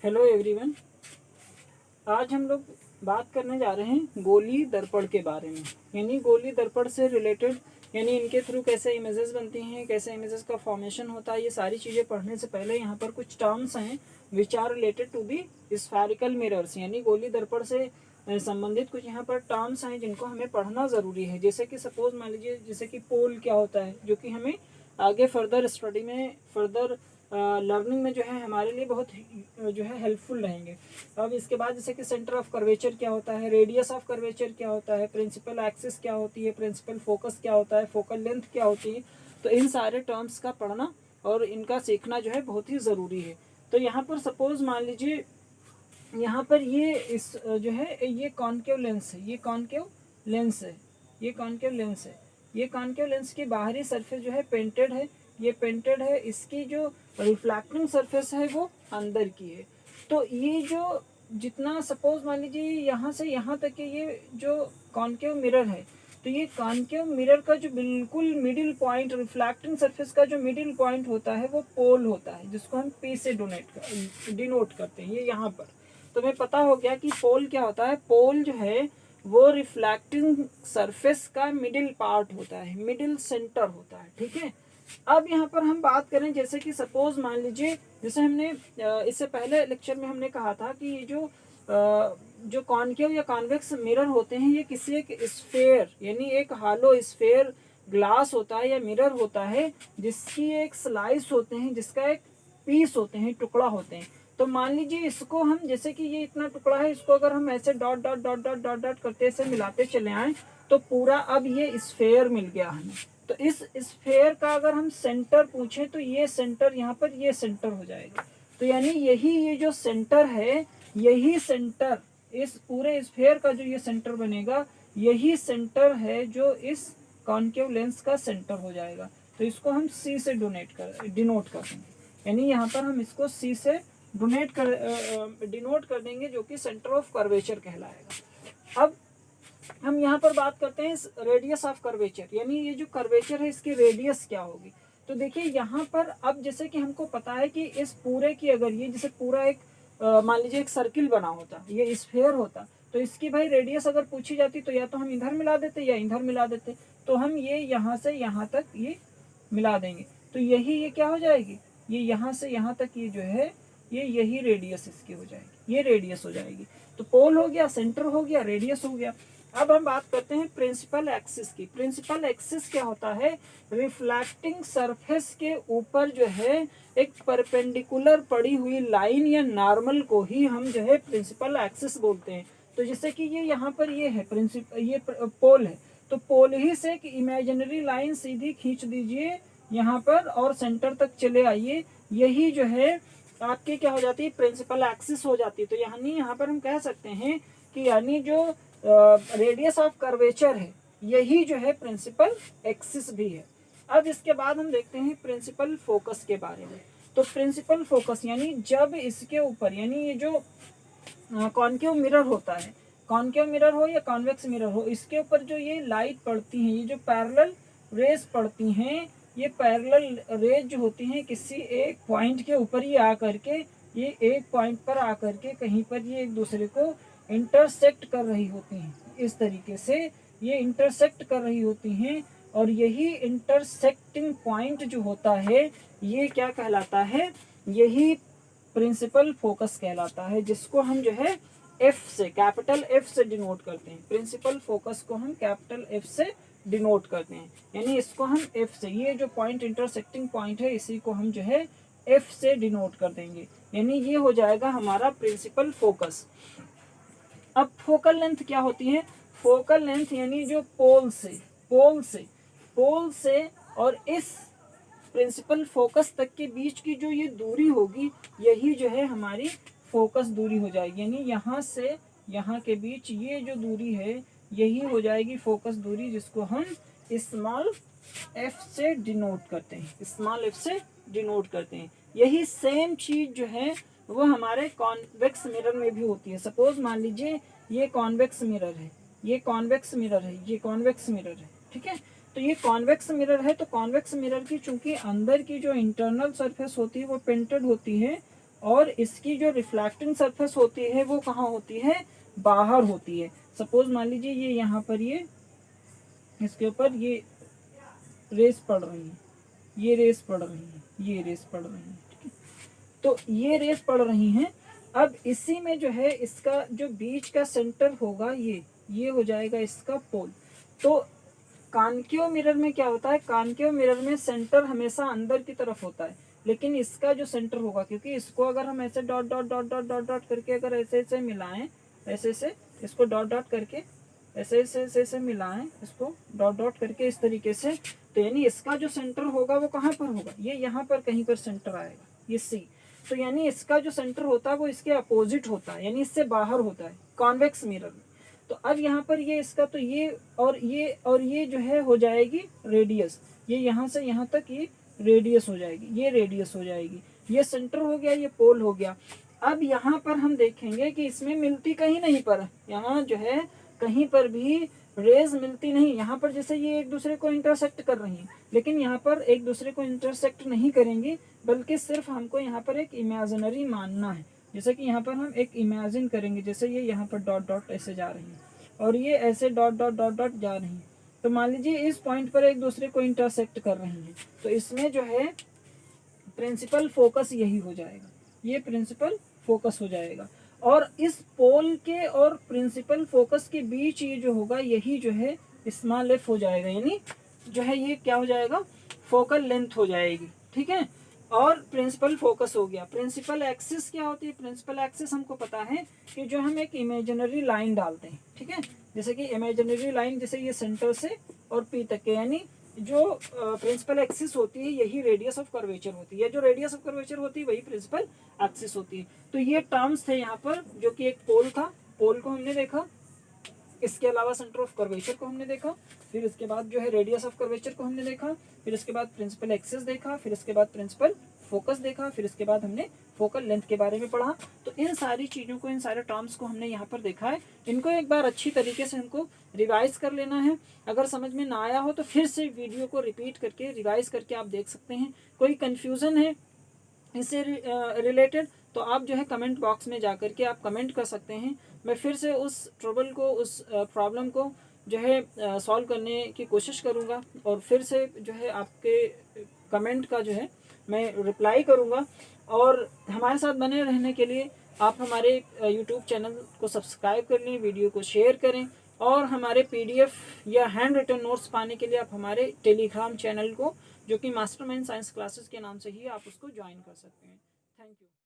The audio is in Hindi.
Hello everyone. आज हम लोग बात करने जा रहे हैं गोली दर्पण के बारे में। यानी गोली दर्पण से रिलेटेड, यानी इनके थ्रू कैसे इमेजेस बनती हैं, कैसे इमेजेस का फॉर्मेशन होता है, ये सारी चीज़ें पढ़ने से पहले यहाँ पर कुछ टर्म्स हैं which are related to the spherical mirrors. यानी गोली दर्पण से संबंधित कुछ यहाँ पर टर्म्स हैं जिनको हमें पढ़ना ज़रूरी है। जैसे कि सपोज मान लीजिए, जैसे कि पोल क्या होता है, जो कि हमें आगे फर्दर स्टडी में, फर्दर लर्निंग में जो है हमारे लिए बहुत जो है हेल्पफुल रहेंगे। अब इसके बाद जैसे कि सेंटर ऑफ कर्वेचर क्या होता है, रेडियस ऑफ कर्वेचर क्या होता है, प्रिंसिपल एक्सिस क्या होती है, प्रिंसिपल फोकस क्या होता है, फोकल लेंथ क्या होती है। तो इन सारे टर्म्स का पढ़ना और इनका सीखना जो है बहुत ही ज़रूरी है। तो यहाँ पर सपोज मान लीजिए, यहाँ पर ये इस जो है ये कॉन्केव लेंस है, ये कॉन्केव लेंस है, ये कॉन्केव लेंस है। ये कॉन्केव लेंस की बाहरी सरफेस जो है पेंटेड है, ये पेंटेड है। इसकी जो रिफ्लेक्टिंग सरफेस है वो अंदर की है। तो ये जो जितना सपोज मान लीजिए यहाँ से यहाँ तक के ये जो कॉन्केव मिरर है, तो ये कॉन्केव मिरर का जो बिल्कुल मिडिल पॉइंट, रिफ्लेक्टिंग सरफेस का जो मिडिल पॉइंट होता है वो पोल होता है, जिसको हम पी से डिनोट करते हैं। ये यहाँ पर तुम्हें पता हो गया कि पोल क्या होता है। पोल जो है वो रिफ्लेक्टिंग सरफेस का मिडिल पार्ट होता है, मिडिल सेंटर होता है। ठीक है। अब यहाँ पर हम बात करें, जैसे कि सपोज मान लीजिए, जैसे हमने इससे पहले लेक्चर में हमने कहा था कि ये जो कॉन्केव या कॉन्वेक्स मिरर होते हैं, ये किसी एक स्फेयर, यानी एक हालो स्फेयर ग्लास होता है या मिरर होता है, जिसकी एक स्लाइस होते हैं, जिसका एक पीस होते हैं, टुकड़ा होते हैं। तो मान लीजिए इसको हम, जैसे कि ये इतना टुकड़ा है, इसको अगर हम ऐसे dot dot dot dot dot dot करते से मिलाते चले आए तो पूरा अब ये स्फेयर मिल गया हमें। तो इस स्फेयर का अगर हम सेंटर पूछे तो ये सेंटर यहाँ पर ये सेंटर हो जाएगा। तो यानी यही ये जो सेंटर है, यही सेंटर इस पूरे स्फेयर का जो ये सेंटर बनेगा, यही सेंटर है जो इस कॉन्केव लेंस का सेंटर हो जाएगा। तो इसको हम सी से डिनोट कर देंगे। यानी यहाँ पर हम इसको सी से डिनोट कर देंगे, जो कि सेंटर ऑफ कर्वेचर कहलाएगा। अब हम यहाँ पर बात करते हैं रेडियस ऑफ कर्वेचर, यानी ये जो कर्वेचर है इसकी रेडियस क्या होगी। तो देखिए यहाँ पर अब जैसे कि हमको पता है कि इस पूरे की, अगर ये जैसे पूरा एक मान लीजिए एक सर्किल बना होता, ये स्फेयर होता, तो इसकी भाई रेडियस अगर पूछी जाती तो या तो हम इधर मिला देते या इधर मिला देते। तो हम ये यहाँ से यहाँ तक ये मिला देंगे, तो यही ये क्या हो जाएगी, ये यहाँ से यहाँ तक ये जो है ये यही रेडियस इसकी हो जाएगी, ये रेडियस हो जाएगी। तो पोल हो गया, सेंटर हो गया, रेडियस हो गया। अब हम बात करते हैं प्रिंसिपल एक्सिस की। प्रिंसिपल एक्सिस क्या होता है, रिफ्लेक्टिंग सरफेस के ऊपर जो है एक परपेंडिकुलर पड़ी हुई लाइन या नॉर्मल को ही हम जो है प्रिंसिपल एक्सिस बोलते हैं। तो जैसे कि ये यहाँ पर ये है ये पोल है, तो पोल ही से एक इमेजिनरी लाइन सीधी खींच दीजिए यहाँ पर और सेंटर तक चले आइए, यही जो है आपकी क्या हो जाती है, प्रिंसिपल एक्सिस हो जाती है। तो यानी यहाँ पर हम कह सकते हैं कि यानी जो रेडियस ऑफ कर्वेचर है, यही जो है प्रिंसिपल एक्सिस भी है। अब इसके बाद हम देखते हैं प्रिंसिपल फोकस के बारे में। तो प्रिंसिपल फोकस यानी जब इसके ऊपर, यानी ये जो कॉन्केव मिरर होता है, कॉन्केव मिरर हो या कॉन्वेक्स मिरर हो, इसके ऊपर जो ये लाइट पड़ती है, ये जो पैरेलल रेज पड़ती हैं, ये पैरेलल रेज जो होती हैं किसी एक पॉइंट के ऊपर ही आकर के, ये एक पॉइंट पर आकर के कहीं पर ये एक दूसरे को इंटरसेक्ट कर रही होती हैं। इस तरीके से ये इंटरसेक्ट कर रही होती हैं, और यही इंटरसेक्टिंग पॉइंट जो होता है ये क्या कहलाता है, यही प्रिंसिपल फोकस कहलाता है, जिसको हम जो है एफ से, कैपिटल एफ से डिनोट करते हैं। प्रिंसिपल फोकस को हम कैपिटल एफ से डिनोट करते हैं, यानी इसको हम एफ से, ये जो पॉइंट इंटरसेक्टिंग पॉइंट है इसी को हम जो है एफ से डिनोट कर देंगे, यानी ये हो जाएगा हमारा प्रिंसिपल फोकस। अब फोकल लेंथ क्या होती है, फोकल लेंथ यानी जो पोल से और इस प्रिंसिपल फोकस तक के बीच की जो ये दूरी होगी, यही जो है हमारी फोकस दूरी हो जाएगी। यानी यहाँ से यहाँ के बीच ये जो दूरी है यही हो जाएगी फोकस दूरी, जिसको हम स्मॉल एफ से डिनोट करते हैं, स्मॉल एफ से डिनोट करते हैं। यही सेम चीज जो है वो हमारे कॉन्वेक्स मिरर में भी होती है। सपोज मान लीजिए ये कॉन्वेक्स मिरर है, ये कॉन्वेक्स मिरर है, ये कॉन्वेक्स मिरर है, ठीक है। तो ये कॉन्वेक्स मिरर है, तो कॉन्वेक्स मिरर की चूंकि अंदर की जो इंटरनल सरफेस होती है वो पेंटेड होती है, और इसकी जो रिफ्लेक्टिंग सरफेस होती है वो कहाँ होती है, बाहर होती है। सपोज मान लीजिए ये यहाँ पर ये इसके ऊपर ये रेस पड़ रही है, ये रेस पड़ रही है, ये रेस पड़ रही है, ठीक है। तो ये रेस पड़ रही हैं। अब इसी में जो है इसका जो बीच का सेंटर होगा ये हो जाएगा इसका पोल। तो कॉन्केव मिरर में क्या होता है, कॉन्केव मिरर में सेंटर हमेशा अंदर की तरफ होता है, लेकिन इसका जो सेंटर होगा, क्योंकि इसको अगर हम ऐसे dot dot dot dot dot dot करके अगर ऐसे ऐसे मिलाएं, ऐसे ऐसे इसको डॉट डॉट करके ऐसे ऐसे ऐसे ऐसे मिलाएं, इसको डॉट डॉट करके इस तरीके से, तो यानी इसका जो सेंटर होगा वो कहाँ पर होगा, ये यहाँ पर कहीं पर सेंटर आएगा, ये सी। तो यानी इसका जो सेंटर होता है वो इसके अपोजिट होता है, यानी इससे बाहर होता है कॉन्वेक्स मिरर में। तो अब यहाँ पर ये इसका, तो ये जो है हो जाएगी रेडियस, ये यहाँ से यहाँ तक ये रेडियस हो जाएगी, ये रेडियस हो जाएगी, ये सेंटर हो गया, ये पोल हो गया। अब यहाँ पर हम देखेंगे कि इसमें मिलती कहीं नहीं पर, यहाँ जो है कहीं पर भी रेज मिलती नहीं। यहाँ पर जैसे ये एक दूसरे को इंटरसेक्ट कर रही हैं, लेकिन यहाँ पर एक दूसरे को इंटरसेक्ट नहीं करेंगी, बल्कि सिर्फ हमको यहाँ पर एक इमेजिनरी मानना है। जैसे कि यहाँ पर हम एक इमेजिन करेंगे, जैसे ये यहाँ पर डॉट डॉट ऐसे जा रही है और ये ऐसे डॉट डॉट डॉट डॉट जा रही है, तो मान लीजिए इस पॉइंट पर एक दूसरे को इंटरसेक्ट कर रही हैं, तो इसमें जो है प्रिंसिपल फोकस यही हो जाएगा, ये प्रिंसिपल फोकस हो जाएगा। और इस पोल के और प्रिंसिपल फोकस के बीच ये जो होगा यही जो है स्मॉल एफ हो जाएगा, यानी जो है ये क्या हो जाएगा, फोकल लेंथ हो जाएगी, ठीक है। और प्रिंसिपल फोकस हो गया। प्रिंसिपल एक्सिस क्या होती है, प्रिंसिपल एक्सिस हमको पता है कि जो हम एक इमेजिनरी लाइन डालते हैं, ठीक है, जैसे कि इमेजिनरी लाइन जैसे ये सेंटर से और पी तक के, यानी जो प्रिंसिपल एक्सिस होती है यही रेडियस ऑफ कर्वेचर होती है, जो रेडियस ऑफ कर्वेचर होती है वही प्रिंसिपल एक्सिस होती है। तो ये टर्म्स थे यहाँ पर, जो कि एक पोल था, पोल को हमने देखा, इसके अलावा सेंटर ऑफ कर्वेचर को हमने देखा, फिर इसके बाद जो है रेडियस ऑफ कर्वेचर को हमने देखा, फिर इसके बाद प्रिंसिपल एक्सिस देखा, फिर इसके बाद प्रिंसिपल फोकस देखा, फिर इसके बाद हमने फोकल लेंथ के बारे में पढ़ा। तो इन सारी चीज़ों को, इन सारे टर्म्स को हमने यहाँ पर देखा है। इनको एक बार अच्छी तरीके से हमको रिवाइज कर लेना है। अगर समझ में ना आया हो तो फिर से वीडियो को रिपीट करके रिवाइज करके आप देख सकते हैं। कोई कन्फ्यूज़न है इससे रिलेटेड तो आप जो है कमेंट बॉक्स में जा कर के आप कमेंट कर सकते हैं। मैं फिर से उस ट्रबल को, उस प्रॉब्लम को जो है सॉल्व करने की कोशिश करूँगा, और फिर से जो है आपके कमेंट का जो है मैं रिप्लाई करूँगा। और हमारे साथ बने रहने के लिए आप हमारे यूट्यूब चैनल को सब्सक्राइब कर लें, वीडियो को शेयर करें, और हमारे PDF या हैंड रिटन नोट्स पाने के लिए आप हमारे टेलीग्राम चैनल को, जो कि मास्टरमाइंड साइंस क्लासेस के नाम से ही, आप उसको ज्वाइन कर सकते हैं। Thank you.